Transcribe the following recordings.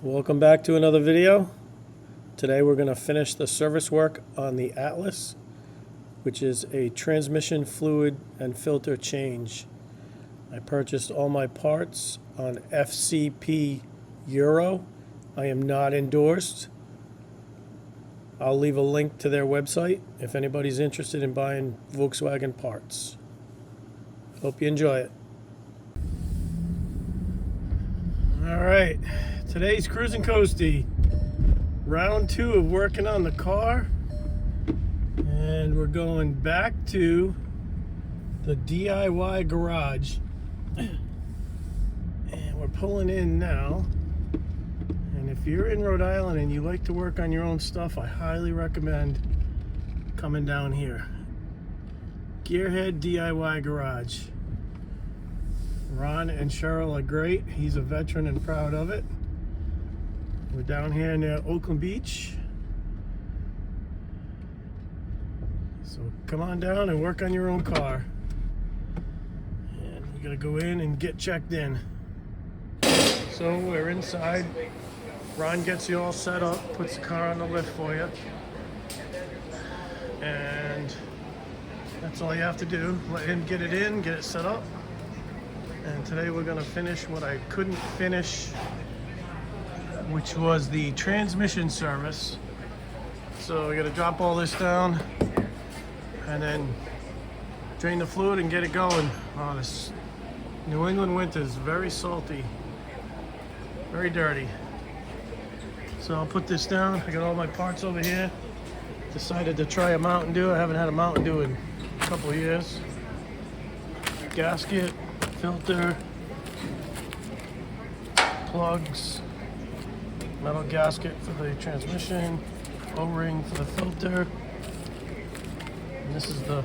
Welcome back to another video. Today we're going to finish the service work on the Atlas, which is a transmission fluid and filter change. I purchased all my parts on FCP Euro. I am not endorsed. I'll leave a link to their website if anybody's interested in buying Volkswagen parts. Hope you enjoy it. All right, today's Cruisin Coastie. Round 2 of working on the car, and we're going back to the DIY garage, and we're pulling in now. And if you're in Rhode Island and you like to work on your own stuff, I highly recommend coming down here. Gearhead DIY Garage. Ron and Cheryl are great. He's a veteran and proud of it. We're down here near Oakland Beach. So come on down and work on your own car. And we gotta go in and get checked in. So we're inside. Ron gets you all set up, puts the car on the lift for you. And that's all you have to do. Let him get it in, get it set up. And today we're gonna finish what I couldn't finish, which was the transmission service. So we gotta drop all this down and then drain the fluid and get it going. Oh, this New England winter is very salty, very dirty. So I'll put this down. I got all my parts over here. Decided to try a Mountain Dew. I haven't had a Mountain Dew in a couple of years. Gasket, filter, plugs, metal gasket for the transmission, O-ring for the filter, and this is the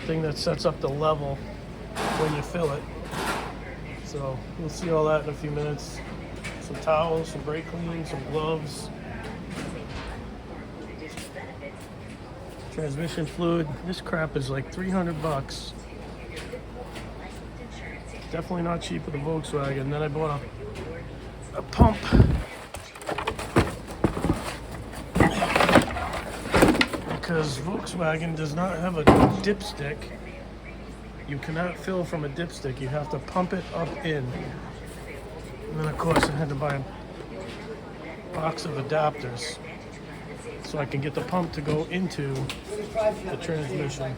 thing that sets up the level when you fill it. So we'll see all that in a few minutes. Some towels, some brake clean, some gloves, transmission fluid. This crap is like 300 bucks. Definitely not cheap with a Volkswagen. Then I bought a pump. Because Volkswagen does not have a dipstick. You cannot fill from a dipstick. You have to pump it up in. And then of course I had to buy a box of adapters so I can get the pump to go into the transmission.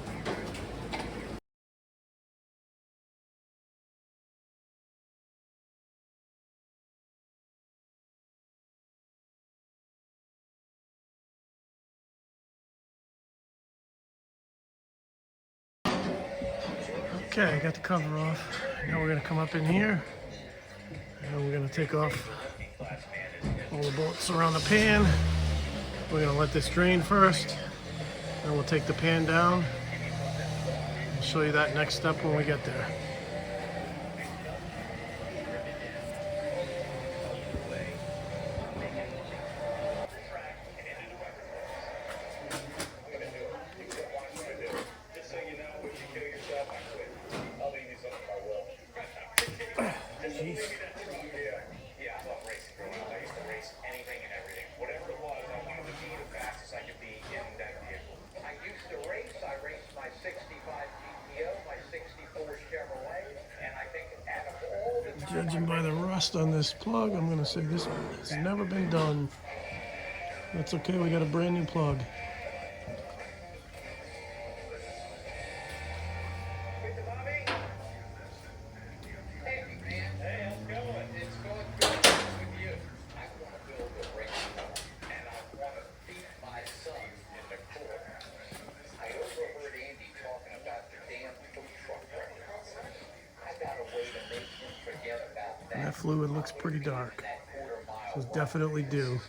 Okay, I got the cover off. Now we're gonna come up in here and we're gonna take off all the bolts around the pan. We're gonna let this drain first, then we'll take the pan down. I'll show you that next step when we get there. Jeez. Judging by the rust on this plug, I'm going to say this has never been done. That's okay, we got a brand new plug. And that fluid looks pretty dark, so it's definitely due.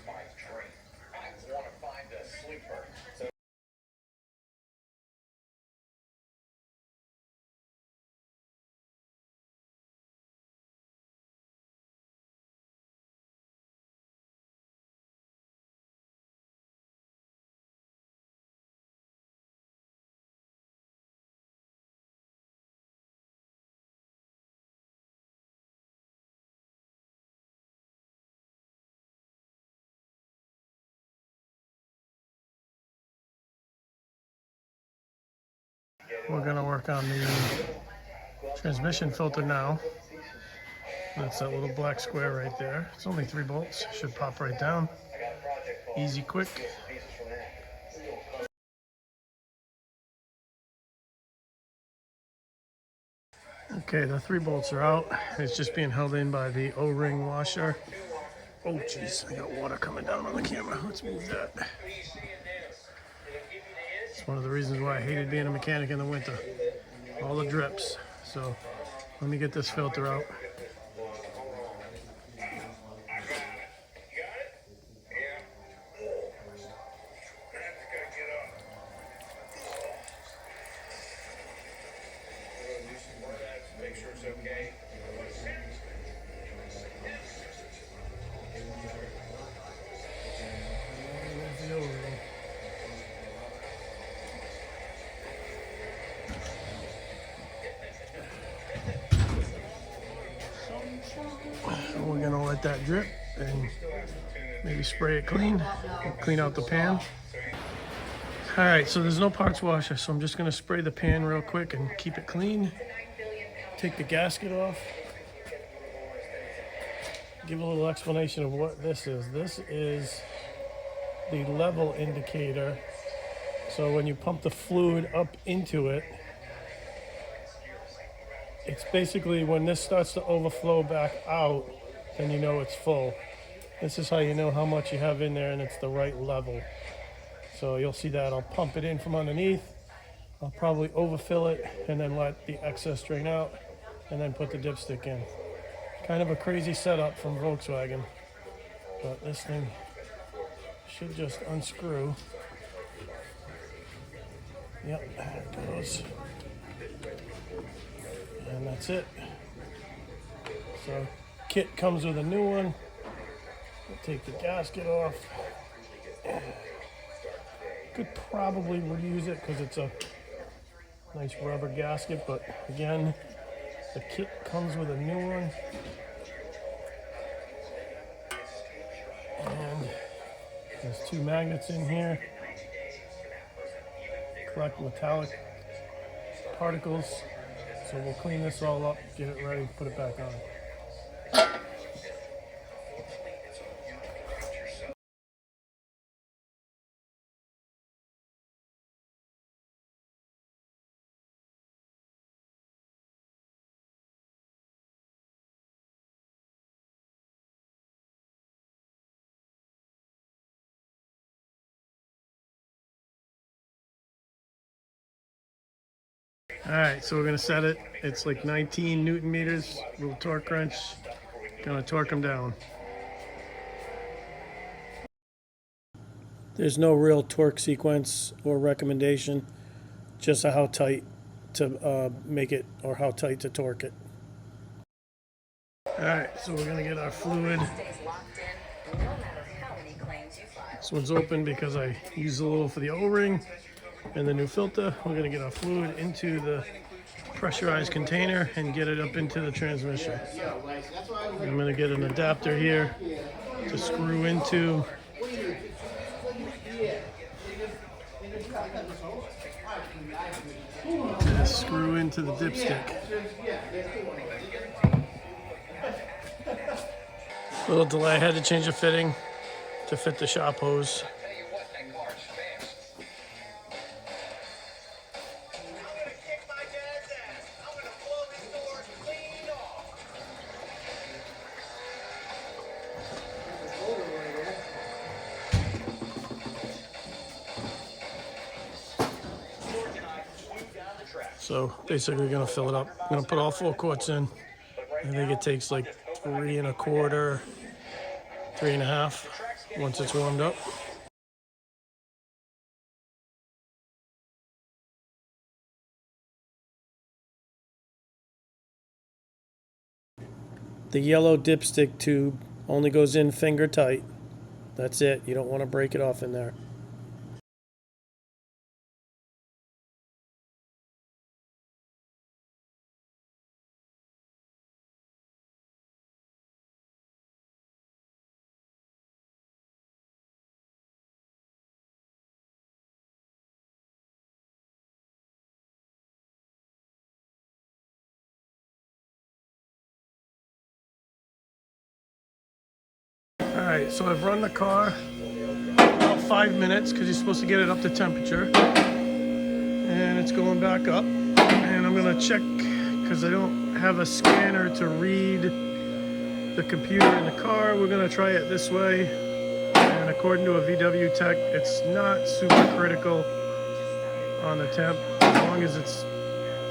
we're gonna work on the transmission filter now. That's that little black square right there. It's only 3 bolts, should pop right down. Easy, quick. Okay, the 3 bolts are out. It's just being held in by the O-ring washer. Oh jeez, I got water coming down on the camera. Let's move that. It's one of the reasons why I hated being a mechanic in the winter. All the drips. So let me get this filter out. We're gonna let that drip and maybe spray it clean, clean out the pan. All right, so there's no parts washer, so I'm just gonna spray the pan real quick and keep it clean. Take the gasket off. Give a little explanation of what this is. This is the level indicator. So when you pump the fluid up into it, it's basically when this starts to overflow back out, then you know it's full. This is how you know how much you have in there and it's the right level. So you'll see that I'll pump it in from underneath. I'll probably overfill it and then let the excess drain out and then put the dipstick in. Kind of a crazy setup from Volkswagen, but this thing should just unscrew. Yep, there it goes. And that's it. So kit comes with a new one. We'll take the gasket off. Could probably reuse it because it's a nice rubber gasket, but again, the kit comes with a new one. And there's 2 magnets in here. Collect metallic particles. So we'll clean this all up, get it ready, put it back on. All right, so we're gonna set it. It's like 19 Newton meters, little torque wrench. Gonna torque them down. There's no real torque sequence or recommendation, just how tight to make it or how tight to torque it. All right, so we're gonna get our fluid. This one's open because I used a little for the O-ring and the new filter. We're gonna get our fluid into the pressurized container and get it up into the transmission. I'm gonna get an adapter here to screw into. To screw into the dipstick. Little delay, I had to change the fitting to fit the shop hose. So basically gonna fill it up. I'm gonna put all 4 quarts in. I think it takes like 3 1/4, 3 1/2 once it's warmed up. The yellow dipstick tube only goes in finger tight. That's it. You don't want to break it off in there. Alright, so I've run the car about 5 minutes because you're supposed to get it up to temperature. And it's going back up. And I'm going to check because I don't have a scanner to read the computer in the car. We're going to try it this way. And according to a VW tech, it's not super critical on the temp as long as it's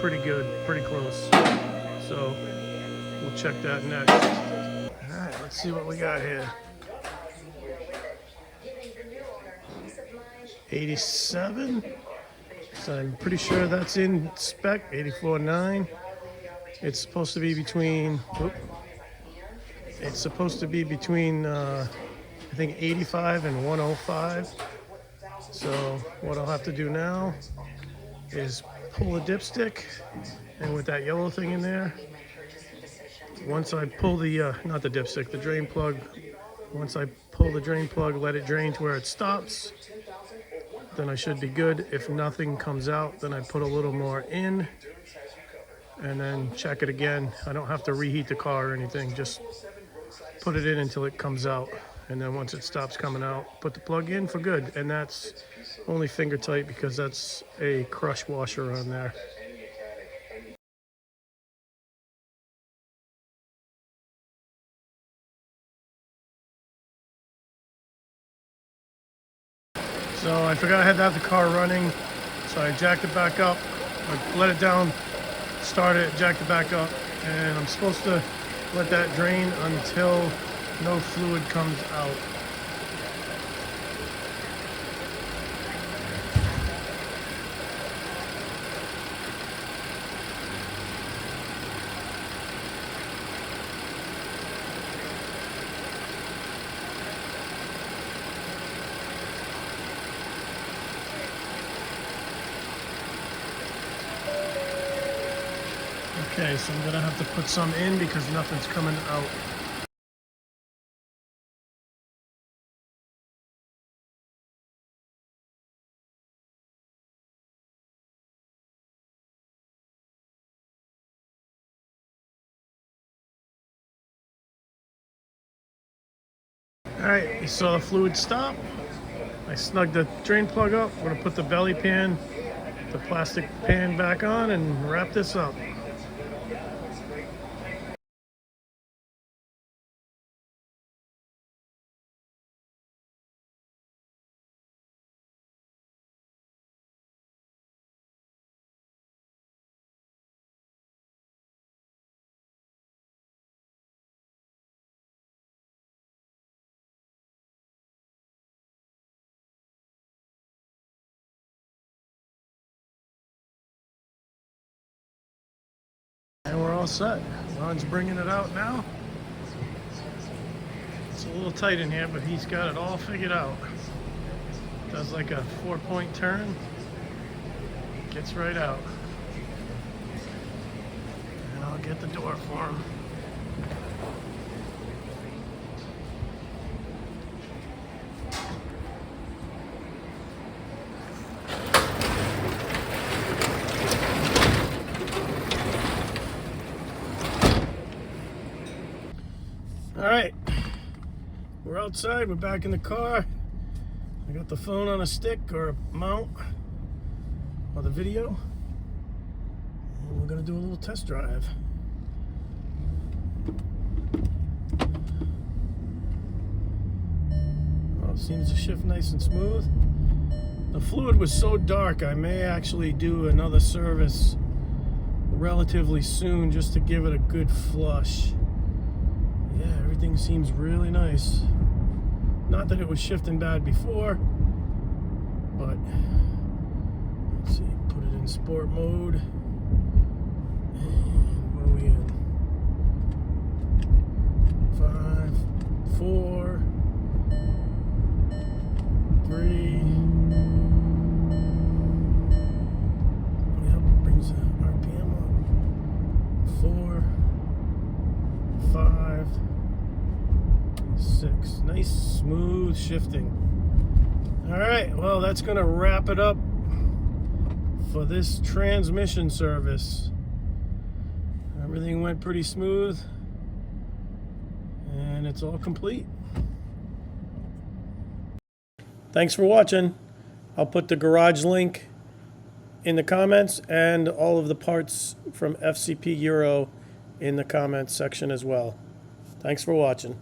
pretty good, pretty close. So we'll check that next. Alright, let's see what we got here. 87. So I'm pretty sure that's in spec. 84.9. It's supposed to be between. It's supposed to be between. I think 85 and 105. So what I'll have to do now is pull the dipstick, and with that yellow thing in there, once I pull the not the dipstick, the drain plug. Once I pull the drain plug, let it drain to where it stops, then I should be good. If nothing comes out, then I put a little more in and then check it again. I don't have to reheat the car or anything, just put it in until it comes out. And then once it stops coming out, put the plug in for good. And that's only finger tight because that's a crush washer on there. So I forgot I had to have the car running, so I jacked it back up. I let it down, started it, jacked it back up, and I'm supposed to let that drain until no fluid comes out. Okay, so I'm gonna have to put some in because nothing's coming out. Alright, you saw the fluid stop. I snugged the drain plug up. We're gonna put the belly pan, the plastic pan back on and wrap this up. And we're all set. Ron's bringing it out now. It's a little tight in here, but he's got it all figured out. Does like a 4-point turn. Gets right out. And I'll get the door for him. All right, we're outside, we're back in the car. I got the phone on a stick or a mount or the video. And we're gonna do a little test drive. Well, it seems to shift nice and smooth. The fluid was so dark, I may actually do another service relatively soon just to give it a good flush. Yeah, everything seems really nice. Not that it was shifting bad before, but let's see, put it in sport mode. And what are we in? 5, 4, 3. Yep, brings the RPM up. 4, 5, 6. Nice smooth shifting. All right, well, that's gonna wrap it up for this transmission service. Everything went pretty smooth and it's all complete. Thanks for watching. I'll put the garage link in the comments and all of the parts from FCP Euro in the comments section as well. Thanks for watching.